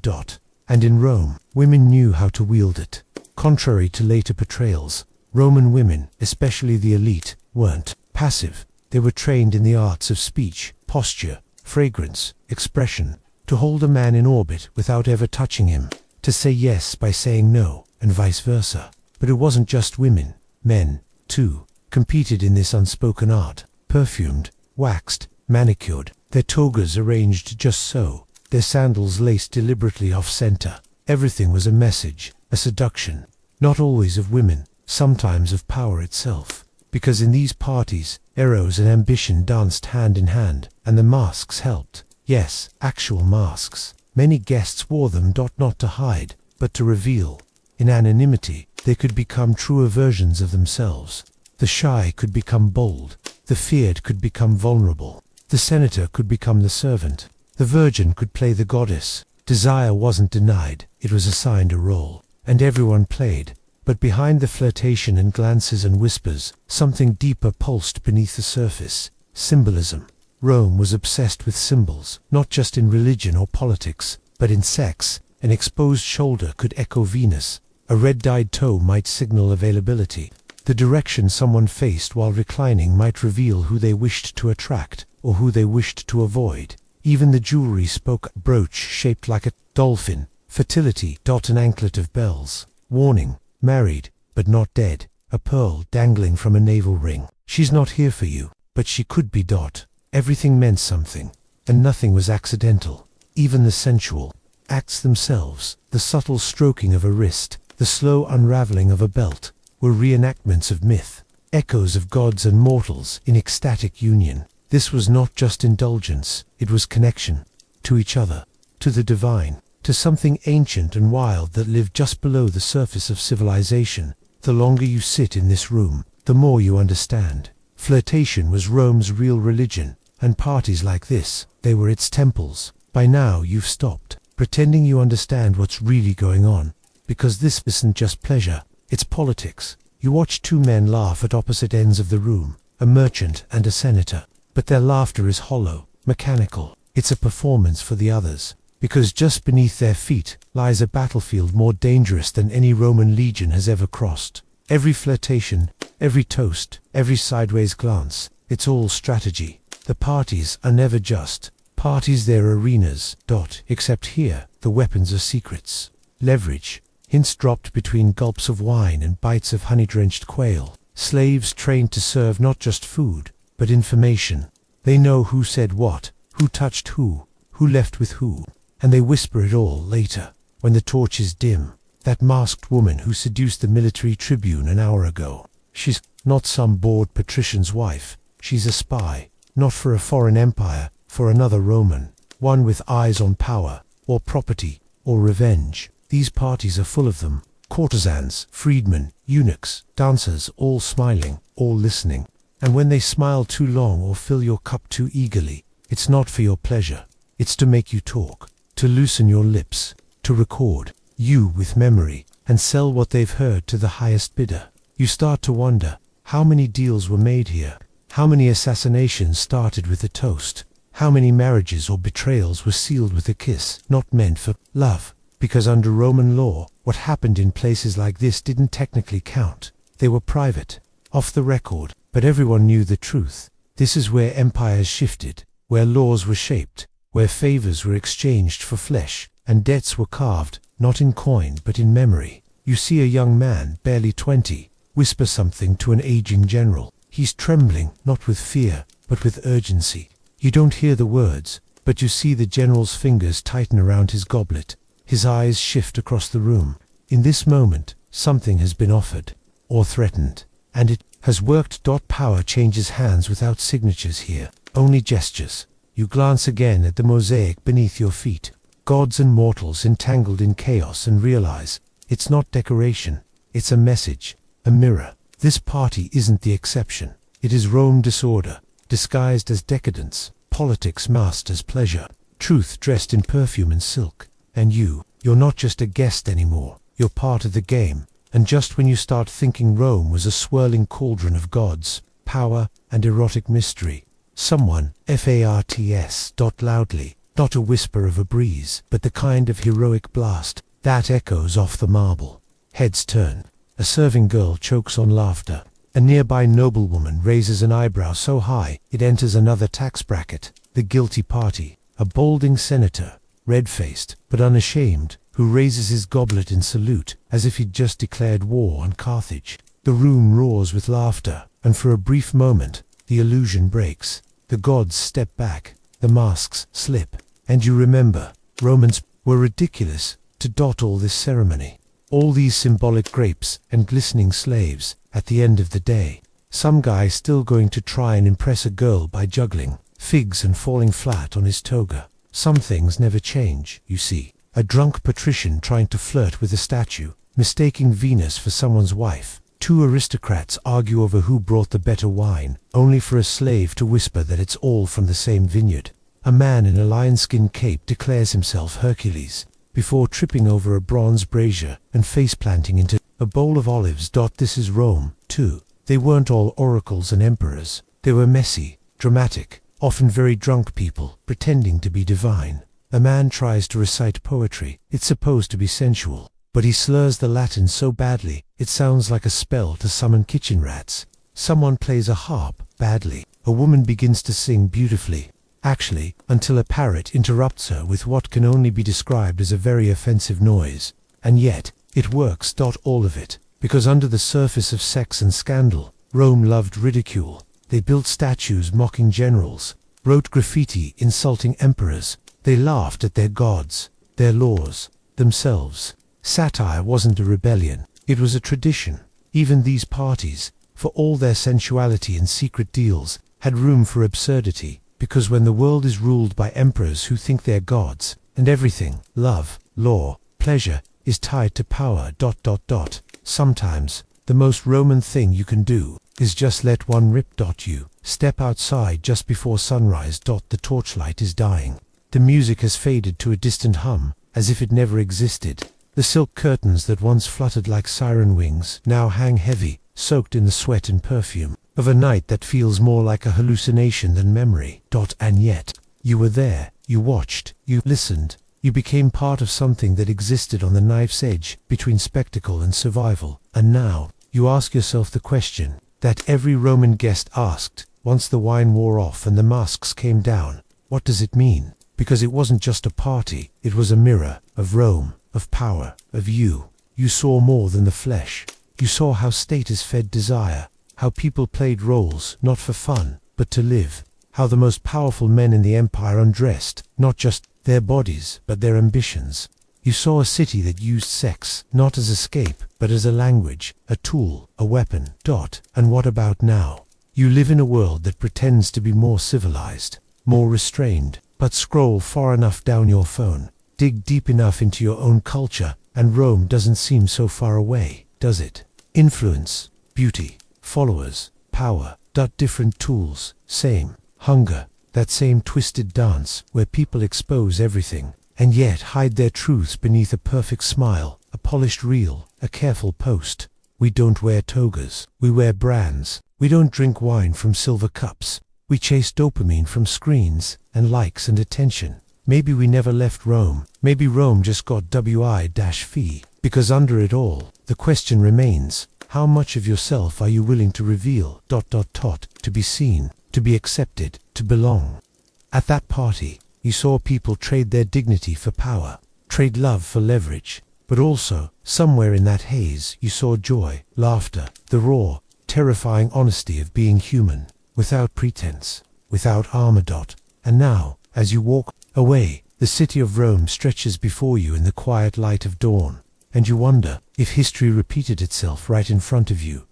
And in Rome, women knew how to wield it. Contrary to later betrayals, Roman women, especially the elite, weren't passive. They were trained in the arts of speech, posture, fragrance, expression, to hold a man in orbit without ever touching him, to say yes by saying no, and vice versa. But it wasn't just women. Men, too, competed in this unspoken art, perfumed, waxed, manicured, their togas arranged just so, their sandals laced deliberately off-center. Everything was a message, a seduction, not always of women, sometimes of power itself. Because in these parties, eros and ambition danced hand in hand, and the masks helped. Yes, actual masks. Many guests wore them not to hide, but to reveal. In anonymity, they could become truer versions of themselves. The shy could become bold. The feared could become vulnerable. The senator could become the servant. The virgin could play the goddess. Desire wasn't denied, it was assigned a role. And everyone played. But behind the flirtation and glances and whispers, something deeper pulsed beneath the surface. Symbolism. Rome was obsessed with symbols, not just in religion or politics, but in sex. An exposed shoulder could echo Venus. A red-dyed toe might signal availability. The direction someone faced while reclining might reveal who they wished to attract, or who they wished to avoid. Even the jewelry spoke. A brooch shaped like a dolphin, fertility. An anklet of bells. Warning, married, but not dead. A pearl dangling from a navel ring. She's not here for you, but she could be. Everything meant something, and nothing was accidental. Even the sensual acts themselves, the subtle stroking of a wrist, the slow unraveling of a belt, were reenactments of myth, echoes of gods and mortals in ecstatic union. This was not just indulgence, it was connection, to each other, to the divine, to something ancient and wild that lived just below the surface of civilization. The longer you sit in this room, the more you understand. Flirtation was Rome's real religion, and parties like this, they were its temples. By now you've stopped pretending you understand what's really going on, because this isn't just pleasure, it's politics. You watch two men laugh at opposite ends of the room, a merchant and a senator, but their laughter is hollow, mechanical. It's a performance for the others, because just beneath their feet lies a battlefield more dangerous than any Roman legion has ever crossed. Every flirtation, every toast, every sideways glance, it's all strategy. The parties are never just parties, they're arenas. Except here, the weapons are secrets. Leverage, hints dropped between gulps of wine and bites of honey-drenched quail. Slaves trained to serve not just food, but information. They know who said what, who touched who left with who, and they whisper it all later, when the torch is dim. That masked woman who seduced the military tribune an hour ago. She's not some bored patrician's wife. She's a spy, not for a foreign empire, for another Roman, one with eyes on power, or property, or revenge. These parties are full of them. Courtesans, freedmen, eunuchs, dancers, all smiling, all listening. And when they smile too long or fill your cup too eagerly, it's not for your pleasure. It's to make you talk, to loosen your lips, to record you with memory, and sell what they've heard to the highest bidder. You start to wonder, how many deals were made here? How many assassinations started with a toast? How many marriages or betrayals were sealed with a kiss, not meant for love? Because under Roman law, what happened in places like this didn't technically count. They were private, off the record, but everyone knew the truth. This is where empires shifted, where laws were shaped, where favors were exchanged for flesh, and debts were carved, not in coin but in memory. You see a young man, barely 20, whisper something to an aging general. He's trembling, not with fear, but with urgency. You don't hear the words, but you see the general's fingers tighten around his goblet. His eyes shift across the room. In this moment, something has been offered, or threatened, and it has worked. Power changes hands without signatures here, only gestures. You glance again at the mosaic beneath your feet, gods and mortals entangled in chaos, and realize it's not decoration, it's a message, a mirror. This party isn't the exception. It is Rome disorder, disguised as decadence, politics masked as pleasure, truth dressed in perfume and silk. And you're not just a guest anymore, you're part of the game. And just when you start thinking Rome was a swirling cauldron of gods, power, and erotic mystery, someone, farts, loudly, not a whisper of a breeze, but the kind of heroic blast that echoes off the marble. Heads turn. A serving girl chokes on laughter. A nearby noblewoman raises an eyebrow so high it enters another tax bracket. The guilty party. A balding senator, red-faced but unashamed, who raises his goblet in salute as if he'd just declared war on Carthage. The room roars with laughter, and for a brief moment, the illusion breaks. The gods step back, the masks slip, and you remember, Romans were ridiculous to dot all this ceremony. All these symbolic grapes and glistening slaves, at the end of the day. Some guy still going to try and impress a girl by juggling figs and falling flat on his toga. Some things never change, you see. A drunk patrician trying to flirt with a statue, mistaking Venus for someone's wife. Two aristocrats argue over who brought the better wine, only for a slave to whisper that it's all from the same vineyard. A man in a lion-skin cape declares himself Hercules, before tripping over a bronze brazier and face-planting into a bowl of olives. This is Rome, too. They weren't all oracles and emperors. They were messy, dramatic, often very drunk people, pretending to be divine. A man tries to recite poetry. It's supposed to be sensual, but he slurs the Latin so badly, it sounds like a spell to summon kitchen rats. Someone plays a harp, badly. A woman begins to sing beautifully, actually, until a parrot interrupts her with what can only be described as a very offensive noise. And yet, it works. All of it, because under the surface of sex and scandal, Rome loved ridicule. They built statues mocking generals, wrote graffiti insulting emperors. They laughed at their gods, their laws, themselves. Satire wasn't a rebellion, it was a tradition. Even these parties, for all their sensuality and secret deals, had room for absurdity, because when the world is ruled by emperors who think they're gods, and everything, love, law, pleasure, is tied to power. Sometimes, the most Roman thing you can do is just let one rip. You step outside just before sunrise. The torchlight is dying. The music has faded to a distant hum, as if it never existed. The silk curtains that once fluttered like siren wings now hang heavy, soaked in the sweat and perfume of a night that feels more like a hallucination than memory. And yet, you were there, you watched, you listened, you became part of something that existed on the knife's edge between spectacle and survival. And now, you ask yourself the question that every Roman guest asked once the wine wore off and the masks came down. What does it mean? Because it wasn't just a party, it was a mirror of Rome, of power, of you. You saw more than the flesh. You saw how status fed desire, how people played roles not for fun, but to live, how the most powerful men in the empire undressed, not just their bodies, but their ambitions. You saw a city that used sex, not as escape, but as a language, a tool, a weapon. And what about now? You live in a world that pretends to be more civilized, more restrained, but scroll far enough down your phone, dig deep enough into your own culture, and Rome doesn't seem so far away, does it? Influence, beauty, followers, power. Different tools, same. Hunger, that same twisted dance where people expose everything, and yet hide their truths beneath a perfect smile, a polished reel, a careful post. We don't wear togas, we wear brands. We don't drink wine from silver cups. We chase dopamine from screens, and likes and attention. Maybe we never left Rome. Maybe Rome just got WI-fee. Because under it all, the question remains, how much of yourself are you willing to reveal? To be seen, to be accepted, to belong. At that party, you saw people trade their dignity for power, trade love for leverage. But also, somewhere in that haze, you saw joy, laughter, the raw, terrifying honesty of being human, without pretense, without armor. And now, as you walk away, the city of Rome stretches before you in the quiet light of dawn, and you wonder if history repeated itself right in front of you.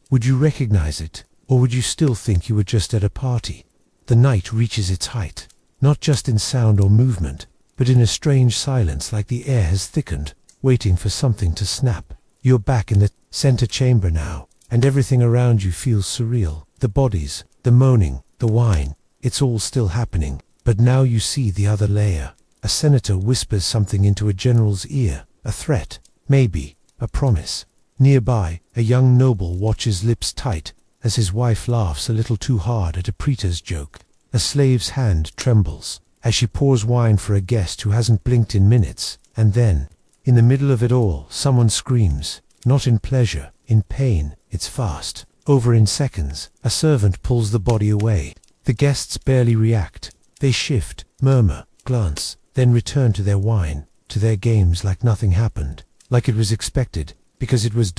Would you recognize it, or would you still think you were just at a party? the night reaches its height, not just in sound or movement, but in a strange silence, like the air has thickened, waiting for something to snap. You're back in the center chamber now, and everything around you feels surreal. The bodies, the moaning, the wine, it's all still happening. But now you see the other layer. A senator whispers something into a general's ear, a threat, maybe, a promise. Nearby, a young noble watches lips tight as his wife laughs a little too hard at a praetor's joke. A slave's hand trembles as she pours wine for a guest who hasn't blinked in minutes. And then, in the middle of it all, someone screams, not in pleasure, in pain. It's fast, over in seconds. A servant pulls the body away. The guests barely react. They shift, murmur, glance, then return to their wine, to their games, like nothing happened, like it was expected, because it was.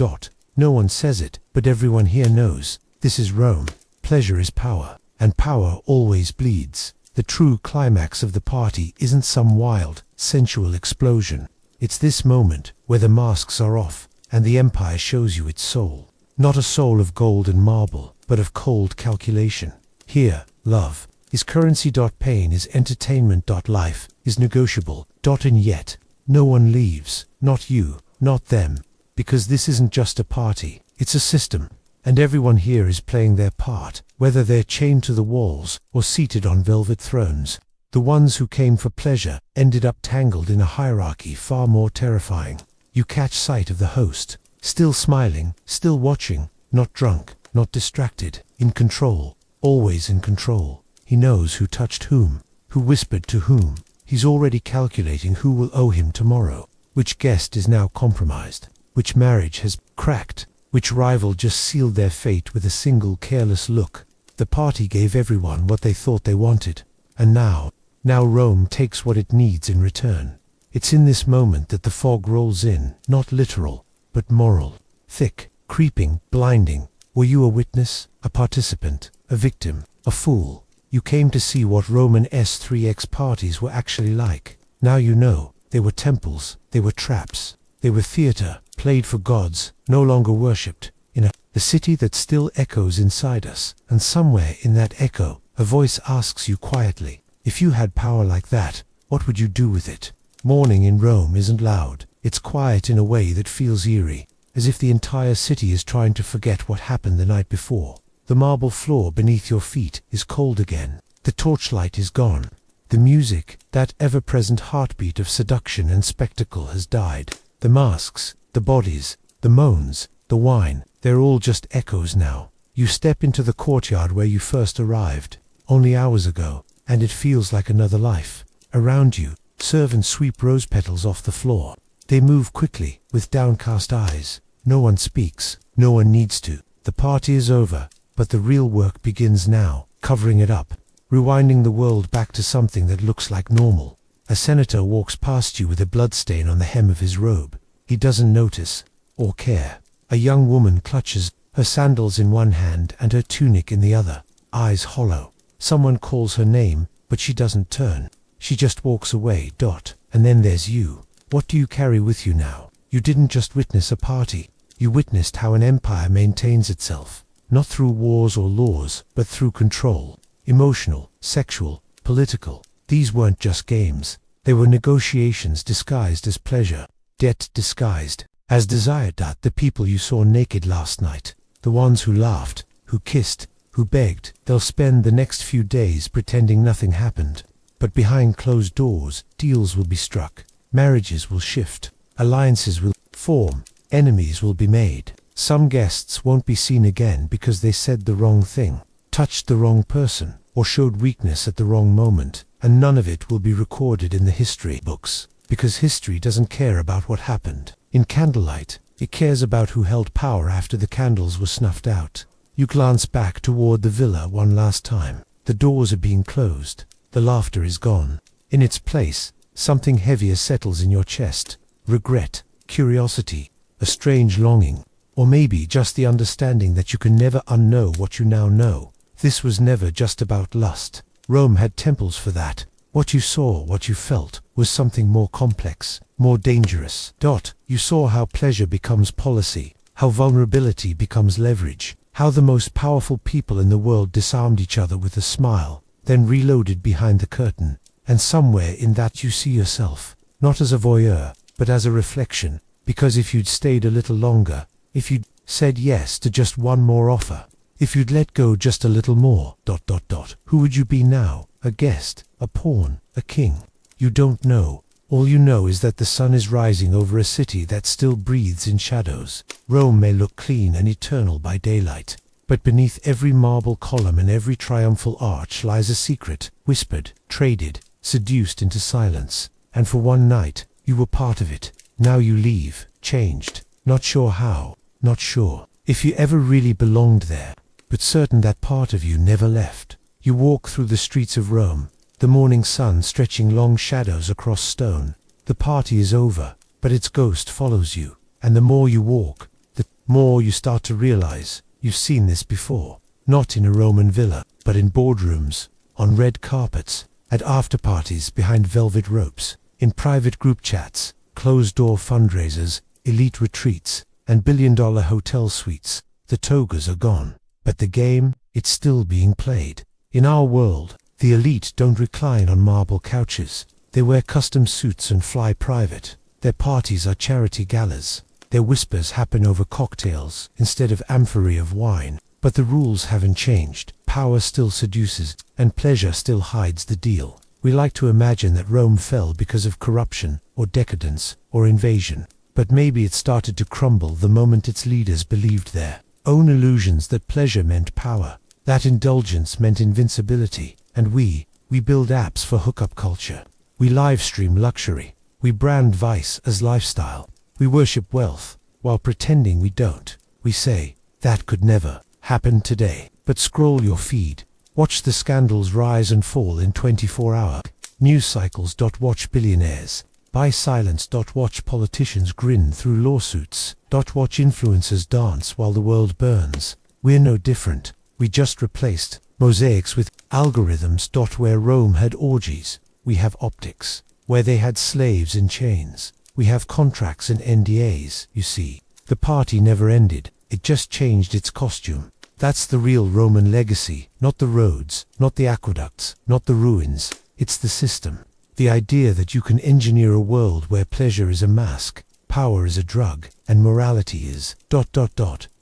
No one says it, but everyone here knows. This is Rome. Pleasure is power, and power always bleeds. The true climax of the party isn't some wild, sensual explosion. It's this moment where the masks are off, and the empire shows you its soul. Not a soul of gold and marble, but of cold calculation. Here, love is currency. Pain is entertainment. Life is negotiable. And yet, no one leaves. Not you, not them. Because this isn't just a party, it's a system. And everyone here is playing their part, whether they're chained to the walls or seated on velvet thrones. The ones who came for pleasure ended up tangled in a hierarchy far more terrifying. You catch sight of the host, still smiling, still watching, not drunk, not distracted, in control, always in control. He knows who touched whom, who whispered to whom. He's already calculating who will owe him tomorrow, which guest is now compromised, which marriage has cracked, which rival just sealed their fate with a single careless look. The party gave everyone what they thought they wanted, and now Rome takes what it needs in return. It's in this moment that the fog rolls in, not literal, but moral, thick, creeping, blinding. Were you a witness, a participant, a victim, a fool? You came to see what Roman S3X parties were actually like. Now you know. They were temples, they were traps, they were theater, played for gods, no longer worshipped, in the city that still echoes inside us. And somewhere in that echo, a voice asks you quietly, if you had power like that, what would you do with it? Mourning in Rome isn't loud, it's quiet in a way that feels eerie, as if the entire city is trying to forget what happened the night before. The marble floor beneath your feet is cold again. The torchlight is gone. The music, that ever-present heartbeat of seduction and spectacle, has died. The masks, the bodies, the moans, the wine, they're all just echoes now. You step into the courtyard where you first arrived, only hours ago, and it feels like another life. Around you, servants sweep rose petals off the floor. They move quickly, with downcast eyes. No one speaks, no one needs to. The party is over, but the real work begins now, covering it up, rewinding the world back to something that looks like normal. A senator walks past you with a bloodstain on the hem of his robe. He doesn't notice, or care. A young woman clutches, her sandals in one hand and her tunic in the other, eyes hollow. Someone calls her name, but she doesn't turn. She just walks away. And then there's you. What do you carry with you now? You didn't just witness a party. You witnessed how an empire maintains itself. Not through wars or laws, but through control. Emotional, sexual, political. These weren't just games. They were negotiations disguised as pleasure. Debt disguised as desire. The people you saw naked last night. The ones who laughed, who kissed, who begged. They'll spend the next few days pretending nothing happened. But behind closed doors, deals will be struck. Marriages will shift. Alliances will form. Enemies will be made. Some guests won't be seen again because they said the wrong thing, touched the wrong person, or showed weakness at the wrong moment, and none of it will be recorded in the history books, because history doesn't care about what happened in candlelight. It cares about who held power after the candles were snuffed out. You glance back toward the villa one last time. The doors are being closed. The laughter is gone. In its place, something heavier settles in your chest. Regret, curiosity, a strange longing. Or maybe just the understanding that you can never unknow what you now know. This was never just about lust. Rome had temples for that. What you saw, what you felt, was something more complex, more dangerous. You saw how pleasure becomes policy, how vulnerability becomes leverage, how the most powerful people in the world disarmed each other with a smile, then reloaded behind the curtain, and somewhere in that you see yourself, not as a voyeur, but as a reflection, because if you'd stayed a little longer, if you'd said yes to just one more offer, if you'd let go just a little more, who would you be now? A guest, a pawn, a king? You don't know. All you know is that the sun is rising over a city that still breathes in shadows. Rome may look clean and eternal by daylight, but beneath every marble column and every triumphal arch lies a secret, whispered, traded, seduced into silence. And for one night, you were part of it. Now you leave, changed, not sure how, not sure if you ever really belonged there, but certain that part of you never left. You walk through the streets of Rome, the morning sun stretching long shadows across stone. The party is over, but its ghost follows you, and the more you walk, the more you start to realize you've seen this before, not in a Roman villa, but in boardrooms, on red carpets, at after-parties behind velvet ropes, in private group chats, closed-door fundraisers, elite retreats, and billion-dollar hotel suites. The togas are gone, but the game, it's still being played. In our world, the elite don't recline on marble couches. They wear custom suits and fly private. Their parties are charity galas. Their whispers happen over cocktails instead of amphorae of wine. But the rules haven't changed. Power still seduces, and pleasure still hides the deal. We like to imagine that Rome fell because of corruption, or decadence, or invasion. But maybe it started to crumble the moment its leaders believed their own illusions that pleasure meant power, that indulgence meant invincibility. And we build apps for hookup culture. We live-stream luxury. We brand vice as lifestyle. We worship wealth, while pretending we don't. We say, that could never happen today. But scroll your feed. Watch the scandals rise and fall in 24-hour news cycles. Watch billionaires buy silence. Watch politicians grin through lawsuits. Watch influencers dance while the world burns. We're no different. We just replaced mosaics with algorithms. Where Rome had orgies, we have optics. Where they had slaves in chains, we have contracts and NDAs. You see, the party never ended. It just changed its costume. That's the real Roman legacy, not the roads, not the aqueducts, not the ruins. It's the system. The idea that you can engineer a world where pleasure is a mask, power is a drug, and morality is ...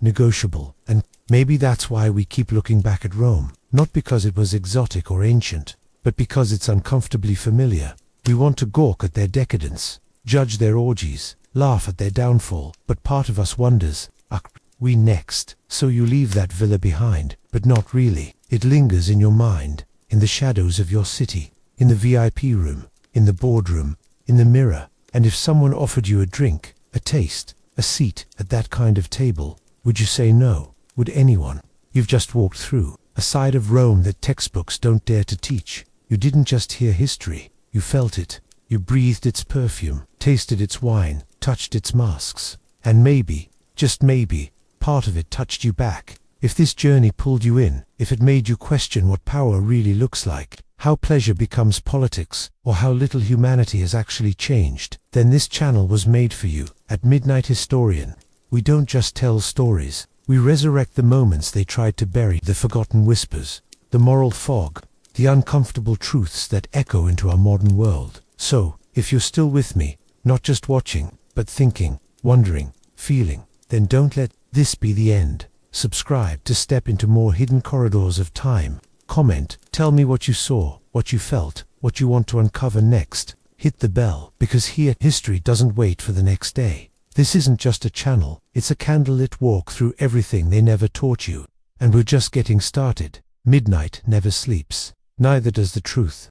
negotiable. And maybe that's why we keep looking back at Rome. Not because it was exotic or ancient, but because it's uncomfortably familiar. We want to gawk at their decadence, judge their orgies, laugh at their downfall, but part of us wonders, are we next? So you leave that villa behind, but not really. It lingers in your mind, in the shadows of your city, in the VIP room, in the boardroom, in the mirror. And if someone offered you a drink, a taste, a seat at that kind of table, would you say no? Would anyone? You've just walked through a side of Rome that textbooks don't dare to teach. You didn't just hear history, you felt it. You breathed its perfume, tasted its wine, touched its masks. And maybe, just maybe, part of it touched you back. If this journey pulled you in, if it made you question what power really looks like, how pleasure becomes politics, or how little humanity has actually changed, then this channel was made for you. At Midnight Historian, we don't just tell stories, we resurrect the moments they tried to bury, the forgotten whispers, the moral fog, the uncomfortable truths that echo into our modern world. So, if you're still with me, not just watching, but thinking, wondering, feeling, then don't let this be the end. Subscribe to step into more hidden corridors of time. Comment, tell me what you saw, what you felt, what you want to uncover next. Hit the bell, because here history doesn't wait for the next day. This isn't just a channel, it's a candlelit walk through everything they never taught you. And we're just getting started. Midnight never sleeps. Neither does the truth.